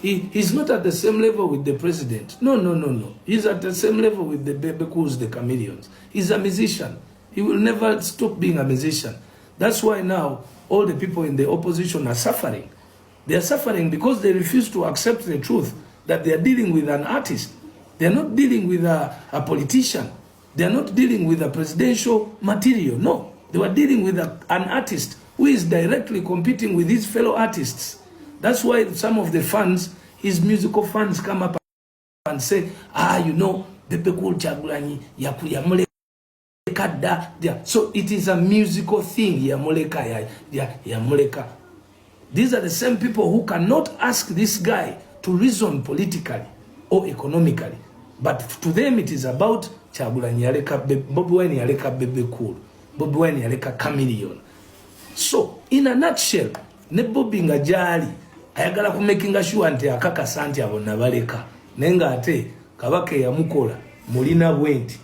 he's not at the same level with the president. No. He's at the same level with the Bebe Cools, the Chameleons. He's a musician. He will never stop being a musician. That's why now all the people in the opposition are suffering. They are suffering because they refuse to accept the truth that they are dealing with an artist. They are not dealing with a politician. They are not dealing with a presidential material. No, they were dealing with an artist who is directly competing with his fellow artists. That's why some of the fans, his musical fans, come up and say, Bebe Cool Kyagulanyi yamuleka da. So it is a musical thing. Yamuleka. These are the same people who cannot ask this guy to reason politically or economically. But to them it is about Kyagulanyi yaleka Bobi Wine yaleka Bebe Cool. Bobi Wine yaleka Chameleon. So in a nutshell, ne Bobi nga jali ayagala ku making sure nti akakasa nti abonna baleka nenga ate kabaka yamukola mulina bwenti